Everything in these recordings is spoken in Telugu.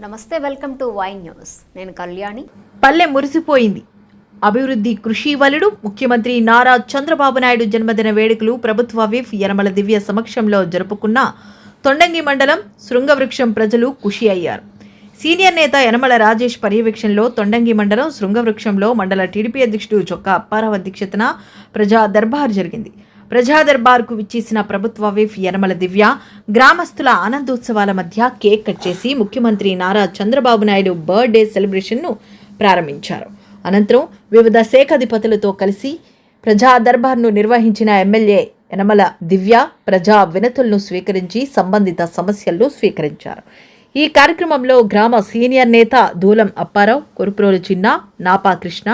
నమస్తే, వెల్కమ్ టు వై న్యూస్. నేను కళ్యాణి. పల్లె మురిసిపోయింది. అభివృద్ధి కృషి వలుడు ముఖ్యమంత్రి నారా చంద్రబాబు నాయుడు జన్మదిన వేడుకలు ప్రభుత్వ విప్ యనమల దివ్య సమక్షంలో జరుపుకున్న తొండంగి మండలం శృంగవృక్షం ప్రజలు ఖుషి అయ్యారు. సీనియర్ నేత యనమల రాజేష్ పర్యవేక్షణలో తొండంగి మండలం శృంగవృక్షంలో మండల టీడీపీ అధ్యక్షుడు చొక్కా అప్పారావు అధ్యక్షతన ప్రజా దర్బార్ జరిగింది. ప్రజా దర్బార్కు విచ్చేసిన ప్రభుత్వ విప్ యనమల దివ్య గ్రామస్తుల ఆనందోత్సవాల మధ్య కేక్ కట్ చేసి ముఖ్యమంత్రి నారా చంద్రబాబు నాయుడు బర్త్డే సెలబ్రేషన్ను ప్రారంభించారు. అనంతరం వివిధ శాఖాధిపతులతో కలిసి ప్రజా దర్బార్ను నిర్వహించిన ఎమ్మెల్యే యనమల దివ్య ప్రజా వినతులను స్వీకరించి సంబంధిత సమస్యలను స్వీకరించారు. ఈ కార్యక్రమంలో గ్రామ సీనియర్ నేత దూలం అప్పారావు, కొరుప్రోలు చిన్న, నాపా కృష్ణ,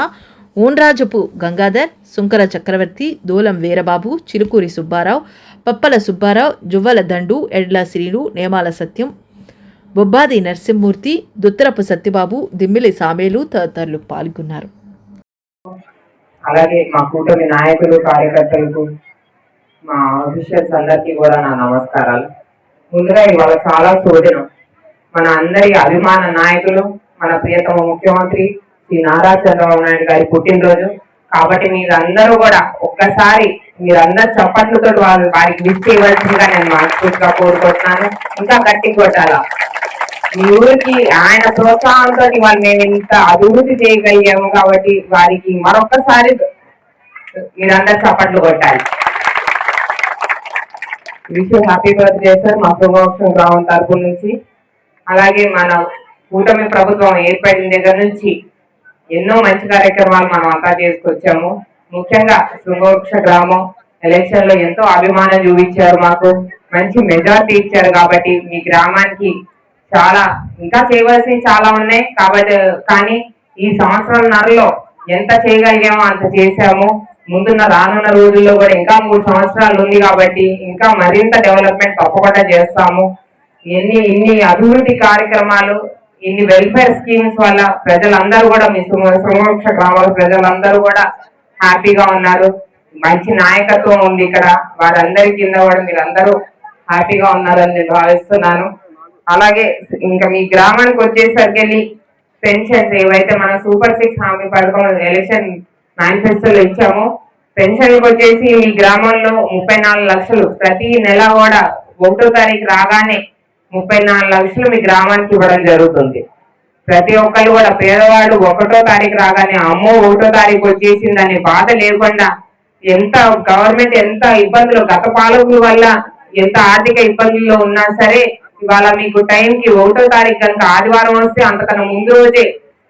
ఊన్రాజపు గంగాధర్, సుంకర చక్రవర్తి, దూలం వీరబాబు, చిలుకూరి సుబ్బారావు, పప్పల సుబ్బారావు, జువ్వల దండు, ఎడ్ల శ్రీను, నేమాల సత్యం, బొబ్బాది నరసింహమూర్తి, దుత్తరపు సత్యబాబు, దిమ్మిలి సామేలు తదితరులు పాల్గొన్నారు. అలాగే మా కూటమి నాయకులు, కార్యకర్తలకు, మా ఆఫీషియల్స్ అందరికీ కూడా నా నమస్కారాలు. ముందుగా ఇవాళ చాలా శోధనం. మన అందరి అభిమాన నాయకులు, మన ప్రియతమ ముఖ్యమంత్రి శ్రీ నారా చంద్రబాబు నాయుడు గారి పుట్టినరోజు కాబట్టి మీరందరూ కూడా ఒక్కసారి మీరందరూ చప్పట్లతో వారికి విష్ చేయవలసిందిగా నేను మనస్ఫూర్తిగా కోరుకుంటున్నాను. ఇంకా గట్టి కొట్టాలా. మీ ఊరికి ఆయన ప్రోత్సాహంతో వాళ్ళు మేము ఇంత అభివృద్ధి చేయగలిగాము కాబట్టి వారికి మరొకసారి మీరందరూ చప్పట్లు కొట్టాలి. విష్ హ్యాపీ బర్త్డే సార్ మా శుభోక్షం గ్రామం తరపు నుంచి. అలాగే మన కూటమి ప్రభుత్వం ఏర్పడిన దగ్గర నుంచి ఎన్నో మంచి కార్యక్రమాలు మనం అంతా చేసుకొచ్చాము. ముఖ్యంగా శృంగవృక్ష గ్రామం ఎలక్షన్ లో ఎంతో అభిమానం చూపించారు, మాకు మంచి మెజార్టీ ఇచ్చారు. కాబట్టి మీ గ్రామానికి చాలా ఇంకా చేయవలసినవి చాలా ఉన్నాయి కాబట్టి కానీ ఈ సంవత్సరంన్నరలో ఎంత చేయగలిగామో అంత చేశాము. ముందున్న రానున్న రోజుల్లో కూడా ఇంకా 3 సంవత్సరాలు ఉంది కాబట్టి ఇంకా మరింత డెవలప్మెంట్ తప్పకుండా చేస్తాము. ఇన్ని అభివృద్ధి కార్యక్రమాలు, ఇన్ని వెల్ఫేర్ స్కీమ్స్ వల్ల ప్రజలందరూ కూడా మీ శృంగవృక్ష గ్రామాల ప్రజలందరూ కూడా హ్యాపీగా ఉన్నారు. మంచి నాయకత్వం ఉంది ఇక్కడ. వారందరి కింద కూడా మీరందరూ హ్యాపీగా ఉన్నారని నేను భావిస్తున్నాను. అలాగే ఇంకా మీ గ్రామానికి వచ్చేసరికి పెన్షన్స్ ఏవైతే మన సూపర్ 6 హామీ పథకం ఎలక్షన్ మేనిఫెస్టోలో ఇచ్చామో పెన్షన్లకు వచ్చేసి మీ గ్రామంలో 34 లక్షలు ప్రతి నెల కూడా 1వ తారీఖు రాగానే 34 లక్షలు మీ గ్రామానికి ఇవ్వడం జరుగుతుంది. ప్రతి ఒక్కరు కూడా పేదవాడు 1వ తారీఖు రాగానే అమ్మో 1వ తారీఖు వచ్చేసిందని బాధ లేకుండా ఎంత గవర్నమెంట్ ఎంత ఇబ్బందులు గత పాలకుల వల్ల ఎంత ఆర్థిక ఇబ్బందుల్లో ఉన్నా సరే ఇవాళ మీకు టైంకి 1వ తారీఖు కనుక ఆదివారం వస్తే అంతకన్నా ముందు రోజే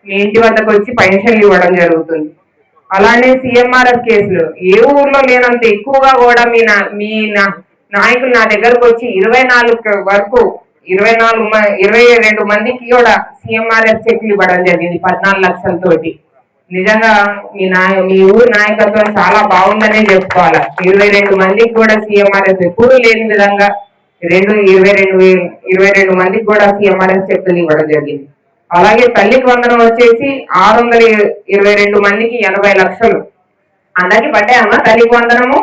మీ ఇంటి వద్దకు వచ్చి పెన్షన్లు ఇవ్వడం జరుగుతుంది. అలానే సిఎంఆర్ఎఫ్ కేసులు ఏ ఊర్లో లేనంత ఎక్కువగా కూడా మీ నాయకులు నా దగ్గరకు వచ్చి 24 వరకు 22 మందికి కూడా సిఎంఆర్ఎఫ్ చెక్లు ఇవ్వడం జరిగింది 14 లక్షలతోటి. నిజంగా మీ ఊరు నాయకత్వం చాలా బాగుందనే చెప్పుకోవాలి. 22 మందికి కూడా సిఎంఆర్ఎఫ్ ఎప్పుడూ లేని విధంగా 22 మందికి కూడా సిఎంఆర్ఎఫ్ చెక్కులు ఇవ్వడం జరిగింది. అలాగే తల్లికి వందనం వచ్చేసి 622 మందికి 80 లక్షలు అందరికి పడ్డాయమ్మా తల్లికి వందనము.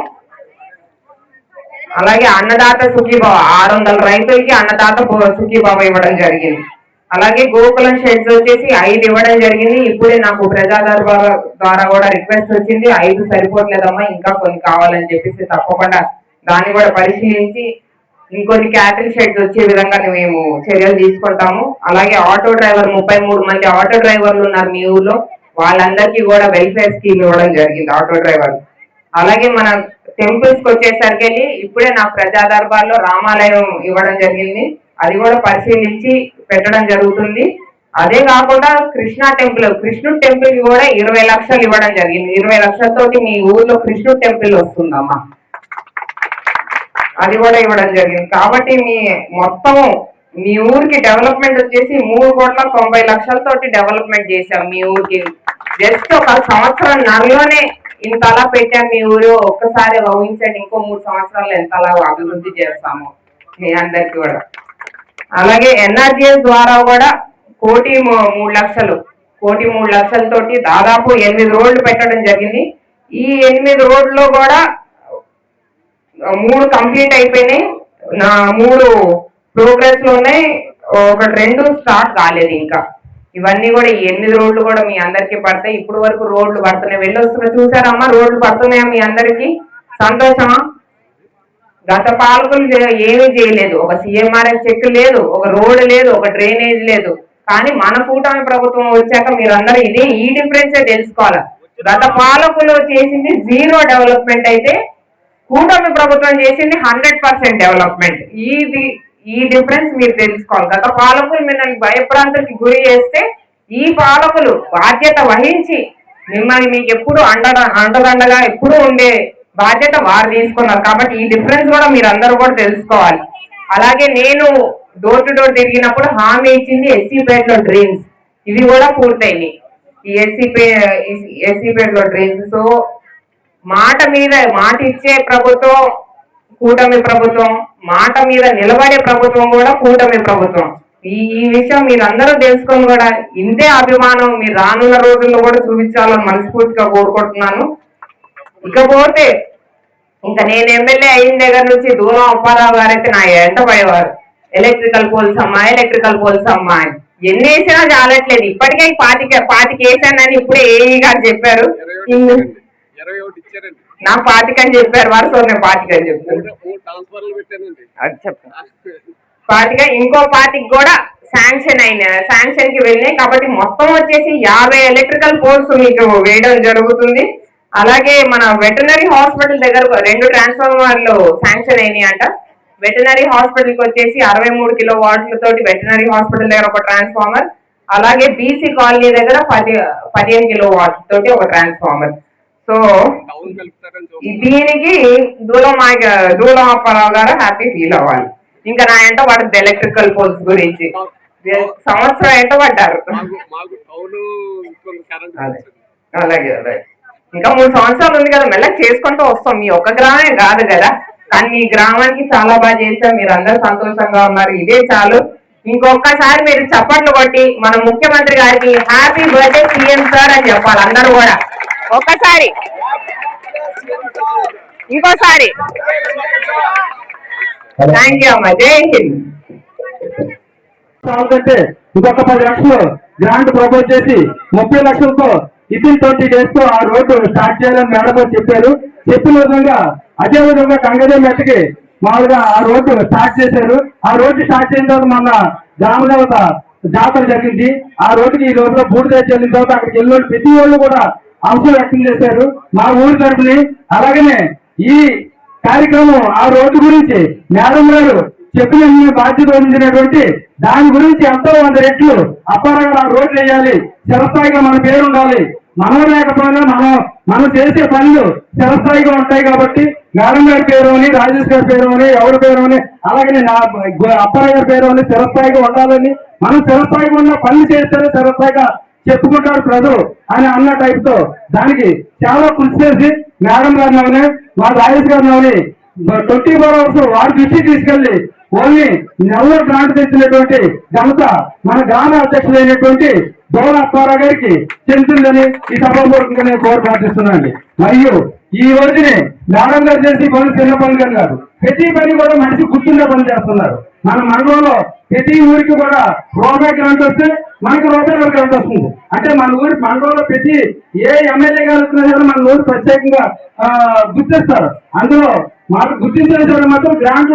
అలాగే అన్నదాత సుఖీభావ 600 రైతులకి అన్నదాత సుఖీభావ ఇవ్వడం జరిగింది. అలాగే గోకులం షెడ్స్ వచ్చేసి 5 ఇవ్వడం జరిగింది. ఇప్పుడే నాకు ప్రజా దర్బార్ ద్వారా కూడా రిక్వెస్ట్ వచ్చింది, 5 సరిపోవట్లేదమ్మా ఇంకా కొన్ని కావాలని చెప్పేసి తప్పకుండా దాన్ని కూడా పరిశీలించి ఇంకొన్ని క్యాటిల్ షెడ్స్ వచ్చే విధంగా మేము చర్యలు తీసుకుంటాము. అలాగే ఆటో డ్రైవర్ 33 మంది ఆటో డ్రైవర్లు ఉన్నారు మీ ఊర్లో, వాళ్ళందరికీ కూడా వెల్ఫేర్ స్కీమ్ ఇవ్వడం జరిగింది ఆటో డ్రైవర్. అలాగే మన టెంపుల్స్ కి వచ్చేసరికి ఇప్పుడే నా ప్రజా దర్బార్లో రామాలయం ఇవ్వడం జరిగింది, అది కూడా పరిశీలించి పెట్టడం జరుగుతుంది. అదే కాకుండా కృష్ణుడు టెంపుల్ కి కూడా 20 లక్షలు ఇవ్వడం జరిగింది. 20 లక్షలతోటి మీ ఊర్లో కృష్ణుడు టెంపుల్ వస్తుందమ్మా, అది కూడా ఇవ్వడం జరిగింది. కాబట్టి మొత్తం మీ ఊరికి డెవలప్మెంట్ వచ్చేసి 3,90,00,000తోటి డెవలప్మెంట్ చేశాం మీ ఊరికి. జస్ట్ ఒక సంవత్సరంన్నరలోనే ఇంతలా పెట్టాం మీ ఊరు. ఒక్కసారి ఊహించండి ఇంకో 3 సంవత్సరాలు ఎంతలా అభివృద్ధి చేస్తాము మీ అందరికి కూడా. అలాగే ఎన్ఆర్జిఎస్ ద్వారా కూడా 1,03,00,000తోటి దాదాపు 8 రోడ్లు పెట్టడం జరిగింది. ఈ 8 రోడ్లు కూడా 3 కంప్లీట్ అయిపోయినాయి, 3 ప్రోగ్రెస్ లో ఉన్నాయి. ఒకటి రెండు స్టార్ట్ కాలేదు ఇంకా. ఇవన్నీ కూడా ఈ 8 రోడ్లు కూడా మీ అందరికీ పడతాయి. ఇప్పుడు వరకు రోడ్లు పడుతున్నాయి, వెళ్ళొస్తున్నా చూసారమ్మా, రోడ్లు పడుతున్నాయా మీ అందరికి? సంతోషమా? గత పాలకులు ఏమీ చేయలేదు, ఒక సీఎంఆర్ఎఫ్ చెక్ లేదు, ఒక రోడ్ లేదు, ఒక డ్రైనేజ్ లేదు. కానీ మన కూటమి ప్రభుత్వం వచ్చాక మీరందరూ ఈ డిఫరెన్సే తెలుసుకోవాలి. గత పాలకులు చేసింది 0 డెవలప్మెంట్ అయితే కూటమి ప్రభుత్వం చేసింది 100% డెవలప్మెంట్. ఈ డిఫరెన్స్ మీరు తెలుసుకోవాలి. గత పాలకులు మిమ్మల్ని భయప్రాంతానికి గురి చేస్తే ఈ పాలకులు బాధ్యత వహించి మిమ్మల్ని మీకు ఎప్పుడు అండదండగా ఎప్పుడు ఉండే బాధ్యత వారు తీసుకున్నారు. కాబట్టి ఈ డిఫరెన్స్ కూడా మీరు అందరూ కూడా తెలుసుకోవాలి. అలాగే నేను డోర్ టు డోర్ తిరిగినప్పుడు హామీ ఇచ్చింది ఎస్సీపేటలో డ్రీమ్స్, ఇవి కూడా పూర్తయినాయి. ఈ ఎస్సీపేటలో డ్రీమ్స్. సో మాట ఇచ్చే ప్రభుత్వం కూటమి ప్రభుత్వం, మాట మీద నిలబడే ప్రభుత్వం కూడా కూటమి ప్రభుత్వం. ఈ విషయం మీరు అందరూ తెలుసుకొని కూడా ఇంతే అభిమానం మీరు రానున్న రోజుల్లో కూడా చూపించాలని మనస్ఫూర్తిగా కోరుకుంటున్నాను. ఇకపోతే ఇంకా నేను ఎమ్మెల్యే అయిన దగ్గర నుంచి దూరం అప్పారావు గారు అయితే నా ఎంట పడేవారు. ఎలక్ట్రికల్ పోల్స్ అమ్మా అని ఎన్ని వేసినా చాలట్లేదు. ఇప్పటికే పాతికి వేసానని ఇప్పుడే ఏఈ గారు చెప్పారు. నా 25 అని చెప్పారు, వరుస 25 అని చెప్పారు. 25 ఇంకో 25 కూడా శాంక్షన్ కి వెళ్ళినాయి. కాబట్టి మొత్తం వచ్చేసి 50 ఎలక్ట్రికల్ పోల్స్ మీకు వేయడం జరుగుతుంది. అలాగే మన వెటనరీ హాస్పిటల్ దగ్గర 2 ట్రాన్స్ఫార్మర్లు శాంక్షన్ అయినాయి అంట. వెటనరీ హాస్పిటల్ కి వచ్చేసి 63 కిలోవాట్ల తోటి వెటనరీ హాస్పిటల్ దగ్గర ఒక ట్రాన్స్ఫార్మర్, అలాగే బీసీ కాలనీ దగ్గర 15 కిలోవాట్ల తోటి ఒక ట్రాన్స్ఫార్మర్. సో దీనికి దూలం అప్పారావు గారు హ్యాపీ ఫీల్ అవ్వాలి. ఇంకా నా ఎంట పడుతుంది ఎలక్ట్రికల్ పోల్స్ గురించి. సంవత్సరం ఎంట పడ్డారు. అలాగే ఇంకా 3 సంవత్సరాలు ఉంది కదా, మెల్లగా చేసుకుంటూ వస్తాం. మీ ఒక్క గ్రామమే కాదు కదా, కానీ మీ గ్రామానికి చాలా బాగా చేశారు. మీరు అందరూ సంతోషంగా ఉన్నారు, ఇదే చాలు. ఇంకొకసారి మీరు చప్పట్లు కొట్టి మన ముఖ్యమంత్రి గారికి హ్యాపీ బర్త్డే సీఎం సార్ అని చెప్పాలి అందరూ కూడా. ఒక్కసారి ఇంకోసారి థ్యాంక్ యూ అమ్మా. జై హింద్. ఇంకొక 10 లక్షలు గ్రాంట్ ప్రపోజ్ చేసి 30 లక్షలతో వితిన్ 20 days తో ఆ రోడ్డు స్టార్ట్ చేయాలని మేడం చెప్పారు. చెప్పిన విధంగా అదే విధంగా కంగదే మెట్టకి మామూలుగా ఆ రోడ్డు స్టార్ట్ చేశారు. ఆ రోడ్డు స్టార్ట్ చేసిన తర్వాత మొన్న గ్రామదేవత జాతర జరిగింది. ఆ రోడ్డుకి ఈ రోజులో బూడిద చెల్లిన తర్వాత అక్కడికి వెళ్ళిన ప్రతి వాళ్ళు కూడా అంశం వ్యక్తం చేశారు మా ఊరి తరపుని. అలాగనే ఈ కార్యక్రమం ఆ రోడ్డు గురించి మేడం గారు చెప్పిన బాధ్యత వహించినటువంటి దాని గురించి ఎంతో 100 రెట్లు అప్పారావు ఆ రోడ్లు వేయాలి, చిరస్థాయిగా మన పేరు ఉండాలి. మనం లేకపోయినా మనం చేసే పనులు చిరస్థాయిగా ఉంటాయి. కాబట్టి మేడం గారి పేరు అని, రాజేష్ గారి పేరు అని, ఎవరి పేరు అని, అలాగే అప్పారావు గారి పేరు అని చిరస్థాయిగా ఉండాలని, మనం చిరస్థాయిగా ఉన్న పనులు చేస్తేనే చిరస్థాయిగా చెప్పుకుంటారు ప్రజలు అని అన్న టైప్ తో దానికి చాలా కృషి చేసి మేడం గారిని మా రాజేష్ గారిని 24 hours వారి దృష్టికి తీసుకెళ్లి ఓన్లీ నెల్లూరు గ్రాంట్ తెచ్చినటువంటి ఘనత మన గ్రామ అధ్యక్షులైనటువంటి దోల అప్పారావు గారికి చెందుతుందని ఈ సభాపూర్వకంగా నేను కోరి ప్రార్థిస్తున్నాను. మరియు ఈ రోజునే మేడం గారు చేసి పనులు చిన్న పనులు కాదు, ప్రతి పని కూడా మనిషి గుర్తుండే పని చేస్తున్నారు. మన మండలంలో ప్రతి ఊరికి కూడా రూపాయి గ్రాంట్ వస్తే మనకి రూపాయల గ్రాంట్ వస్తుంది. అంటే మన ఊరి మండలంలో ప్రతి ఏ ఎమ్మెల్యే గారు వచ్చినా మన ఊరు ప్రత్యేకంగా గుర్తిస్తారు. అందులో మాకు గుర్తించిన మాత్రం గ్రాంట్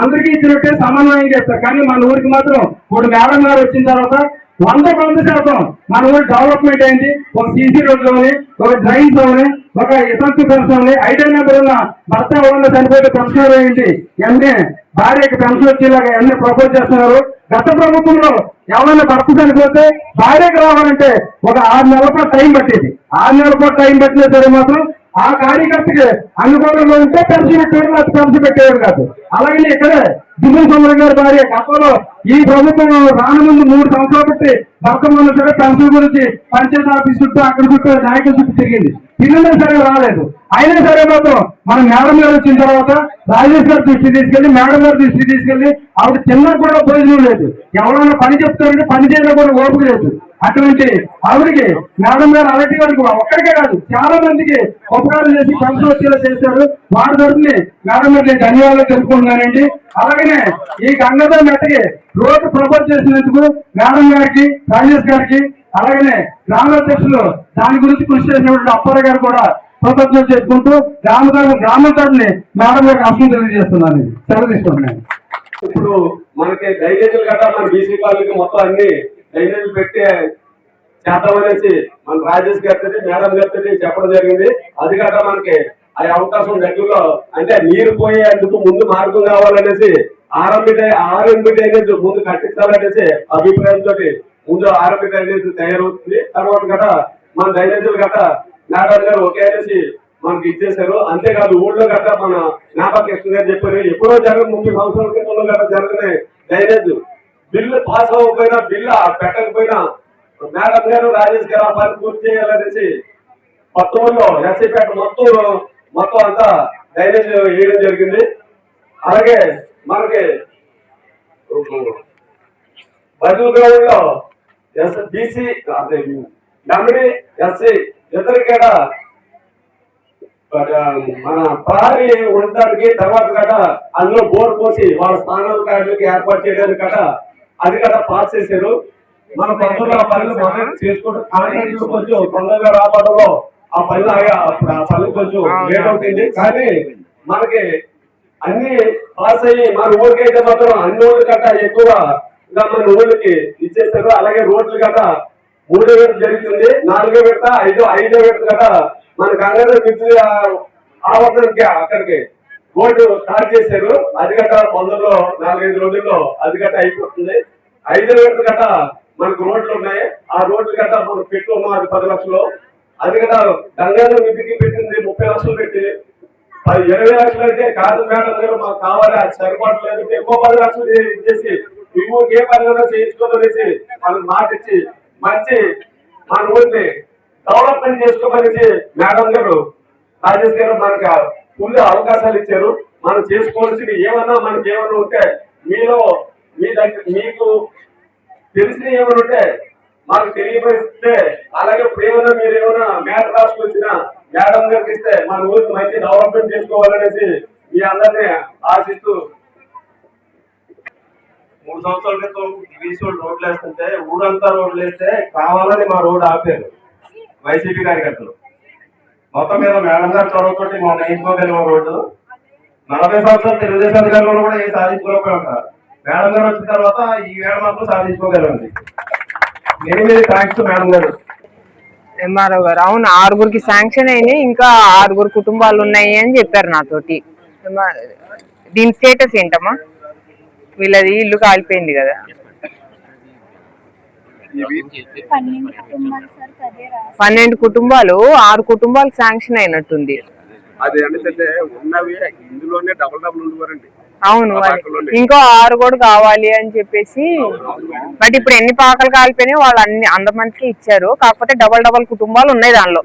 అందరికీ ఇచ్చినట్టే సమన్వయం చేస్తారు. కానీ మన ఊరికి మాత్రం ఇప్పుడు మేడం గారు వచ్చిన తర్వాత 100% మన ఊరు డెవలప్మెంట్ అయింది. ఒక సీసీ రోడ్లు అని, ఒక డ్రైన్స్ అని, ఒక ఎసెన్సీ పెన్షన్ అని, ఐడియా నెంబర్ ఉన్న భర్త ఎవరన్నా చనిపోతే పెన్షన్ అయింది. ఎన్ని భార్యకి పెన్షన్ వచ్చేలాగా ఎన్ని ప్రపోజ్ చేస్తున్నారు. గత ప్రభుత్వంలో ఎవరైనా భర్త చనిపోతే భార్యకి రావాలంటే ఒక 6 నెలల పాటు టైం పట్టేది. 6 నెలల పాటు టైం పట్టినా సరే మాత్రం ఆ కార్యకర్తకి అనుకూలంగా ఉంటే పెన్షన్ పెట్టేవాడు, అది పెన్షన్ పెట్టేవాడు కాదు. అలాగే ఇక్కడే దిగువ సమరం గారి భార్య గతంలో ఈ ప్రభుత్వం రాను ముందు 3 సంవత్సరాలు పెట్టి భర్త మొన్న సరే పెన్షన్ గురించి పంచాయతీ ఆఫీస్ చుట్టూ అక్కడ చుట్టూ నాయకుల చుట్టూ తిరిగింది. పిల్లలు సరే రాలేదు. అయినా సరే మాత్రం మన మేడం గారు వచ్చిన తర్వాత రాజేష్ గారి దృష్టి తీసుకెళ్లి, మేడం గారి దృష్టి తీసుకెళ్లి, ఆవిడ చిన్న కూడా ప్రయోజనం లేదు. ఎవరైనా పని చెప్తారంటే పని చేయడం కూడా ఓపిక లేదు. అటువంటి ఆవిడికి మేడం గారు అలాంటి వారికి ఒక్కడికే కాదు చాలా మందికి ఉపకారం చేసి పెన్షన్ వచ్చేలా చేశారు. వారి తరఫుని మేడం గారు నేను ధన్యవాదాలు తెలుపుకుంటున్నానండి. అలాగనే ఈ గంగాధర్ మెట్టకి రోడ్డు ప్రపోజ్ చేసినందుకు మేడం గారికి, రాజేష్ గారికి, అలాగనే గ్రామాధ్యక్షులు దాని గురించి కృషి చేసినటువంటి అప్పారావు గారు కూడా కృతజ్ఞతలు చేసుకుంటూ గ్రామం తరఫుని మేడం గారికి అవసరం తెలియజేస్తున్నాను. సెలవు తీసుకుంటున్నాను. ఇప్పుడు మనకి డ్రైనేజీలు గట్రా మన బీసీ కాలనీకి మొత్తం అన్ని డ్రైనేజీలు పెట్టి చేద్దామనేసి మన రాజేష్ గారితో మేడం గారితో చెప్పడం జరిగింది. అది గట్రా మనకి ఆ అవకాశం దగ్గరలో అంటే నీరు పోయేందుకు ముందు మార్గం కావాలనేసి ఆర్ఎంబి డ్రైనేజ్ ముందు కట్టించాలనేసి అభిప్రాయంతో ముందు ఆర్ఎంబి డ్రైనేజ్ తయారవుతుంది. తర్వాత గట్రా మన డ్రైనేజీలు గట్రా మేడం గారు ఒకే అనేసి మనకి ఇచ్చేశారు. అంతేకాదు ఊళ్ళో గట్రా మన జ్ఞాపకృష్ణ గారు చెప్పారు ఎప్పుడో 30 సంవత్సరాల క్రితంలో గట్రా జరిగిన డ్రైనేజ్ బిల్లు పాస్ అవ్వకపోయినా బిల్లు పెట్టకపోయినా మేడం గారు, రాజేష్ గారు ఆ పని పూర్తి చేయాలనేసి కొత్త ఊళ్ళో ఎస్సీపేట మొత్తం అంతా డ్రైనేజ్ వేయడం జరిగింది. అలాగే మనకి బజూ గ్రౌండ్ లో బీసీ ఎండి ఎస్సీ ఇద్దరికేడా మన ప్రహరీ ఉండడానికి తర్వాత కట అందులో బోర్ పోసి వాళ్ళ స్థానాల కార్డులకి ఏర్పాటు చేయడానికి కట అది కట పాస్ చేశారు. మన తొందరగా పనులు మనం చేసుకుంటూ కాంట్రాక్టులు కొంచెం తొందరగా రావడంలో ఆ పనులు కొంచెం లేట్ అవుతుంది. కానీ మనకి అన్ని పాస్ అయ్యి మన ఊరికైతే మాత్రం అన్ని ఊళ్ళు కట్ట ఎక్కువగా మన ఊళ్ళకి ఇచ్చేస్తారు. అలాగే రోడ్లు కట్ట 3వ విడత జరుగుతుంది, 4వ విడత, 5వ విడత కట్ట మన గంగాధర్ మిత్రులు ఆవర్తనకి అక్కడికి రోడ్డు స్టార్ట్ చేశారు. అది గట్ట తొందరలో 4-5 రోజుల్లో అది గట్ట అయిపోతుంది. 5వ విడత గట్ట మనకు రోడ్లు ఉన్నాయి. ఆ రోడ్లు గట్ట మనం పెట్టుకున్నాం అది 10 లక్షలు. అది గట్ట గంగాధర్ మిత్రుకి పెట్టింది 30 లక్షలు పెట్టి 20 లక్షలు అంటే కాదు మేడం గారు మాకు కావాలి అది సరిపడలేదు ఎక్కువ 10 లక్షలు ఇచ్చేసి ఇంకొక ఏ పని చేయించుకోవాలనేసి మనకు మాట ఇచ్చి మంచి మన ఊరిని డెవలప్మెంట్ చేసుకోమనేసి మేడం గారు, రాజేష్ గారు మనకి ఫుల్ అవకాశాలు ఇచ్చారు. మనం చేసుకోవాల్సింది మనకి ఏమన్నా ఉంటే మీలో మీ దగ్గర మీకు తెలిసిన ఏమైనా ఉంటే మాకు తెలియపరిస్తే అలాగే ఇప్పుడు మీరు ఏమైనా మ్యాటర్ రాసుకొచ్చినా మేడం గారికి ఇస్తే మన ఊరికి మంచి డెవలప్మెంట్ చేసుకోవాలనేసి మీ అందరినీ ఆశిస్తూ 3 సంవత్సరాల క్రితం బీసీ రోడ్లు వేస్తుంటే ఊరంతా రోడ్లు వేస్తే కావాలని మా రోడ్డు ఆపారు వైసీపీ కార్యకర్తలు. మొత్తం మీద మేడం గారు చొరవతోటి మనం వేయించుకోగలిగిన రోడ్డు 40 సంవత్సరాలు తెలుగుదేశం అధికారులు కూడా ఏం సాధించుకోలేకపోయి ఉంటారు. మేడం గారు వచ్చిన తర్వాత ఈ వేళ మాత్రం సాధించుకోగలిగింది. నేను థ్యాంక్స్ మేడం గారు. ఎంఆర్ఓ గారు అవును 6గురికి శాంక్షన్ అయినాయి, ఇంకా 6 కుటుంబాలు ఉన్నాయి అని చెప్పారు నాతోటి. దీని స్టేటస్ ఏంటమ్మా? వీళ్ళది ఇల్లు కాలిపోయింది కదా. 12 కుటుంబాలు 6 కుటుంబాలు శాంక్షన్ అయినట్టుంది. అది అంటే ఉన్నవి ఇందులోనే డబుల్ ఉండవారండి. అవును ఇంకో 6 కూడా కావాలి అని చెప్పేసి. బట్ ఇప్పుడు ఎన్ని పాకలు కాలిపోయినాయి వాళ్ళు అంతమందికి ఇచ్చారు. కాకపోతే డబల్ కుటుంబాలు ఉన్నాయి దానిలో.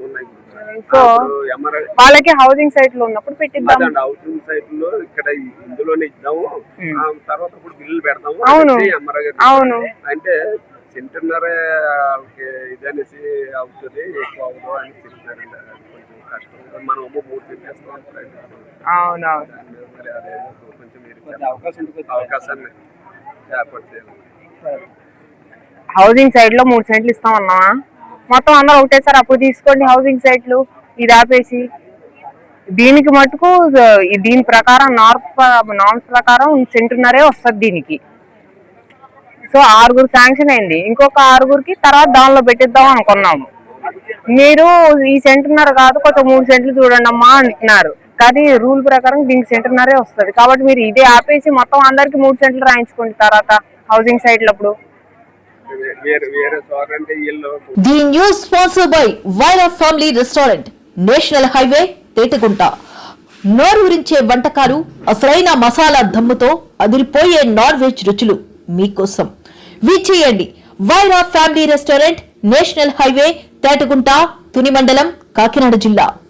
సో వాళ్ళకి హౌసింగ్ సైట్ లో ఉన్నప్పుడు పెట్టిద్దాం. హౌసింగ్ సైట్ లో ఇక్కడ ఇందులోనే ఇద్దాము, తర్వాత ఇప్పుడు బిల్లులు పెడతాము. అవును అంటే సెంటున్నర ఇదనేసి అవుతుంది, ఎక్కువ అవ్వదు అని చెప్తారండి. కొంచెం కష్టం. మనం 3 సెంట్లు వేస్తాం. అవునవును అవకాశాన్ని ఏర్పాటు చేయాలి. హౌసింగ్ సైట్ లో 3 సెంట్లు ఇస్తామన్నా. మొత్తం అందరూ ఒకటేసారి అప్పు తీసుకోండి హౌసింగ్ సైట్లు ఇది ఆపేసి. దీనికి మటుకు దీని ప్రకారం నార్మ్స్ ప్రకారం సెంటున్నరే వస్తుంది దీనికి. సో 6 శాంక్షన్ అయింది, ఇంకొక 6 తర్వాత దానిలో పెట్టిద్దాం అనుకున్నాము. మీరు ఈ సెంటున్నర కాదు కొంచెం 3 సెంట్లు చూడండి అమ్మా అంటున్నారు. కానీ రూల్ ప్రకారం దీనికి సెంటున్నరే వస్తుంది. కాబట్టి మీరు ఇదే ఆపేసి మొత్తం అందరికి 3 సెంట్లు రాయించుకోండి తర్వాత హౌసింగ్ సైట్లప్పుడు. The news sponsor by Wyra family restaurant, national highway, Tetagunta. నోరూరించే వంటకాలు, అసలైన మసాలా దమ్ముతో అదిరిపోయే నాన్ వెజ్ రుచులు మీకోసం. విచ్చేయండి Wyra family restaurant, national highway, Tetagunta, Tuni మండలం, కాకినాడ జిల్లా.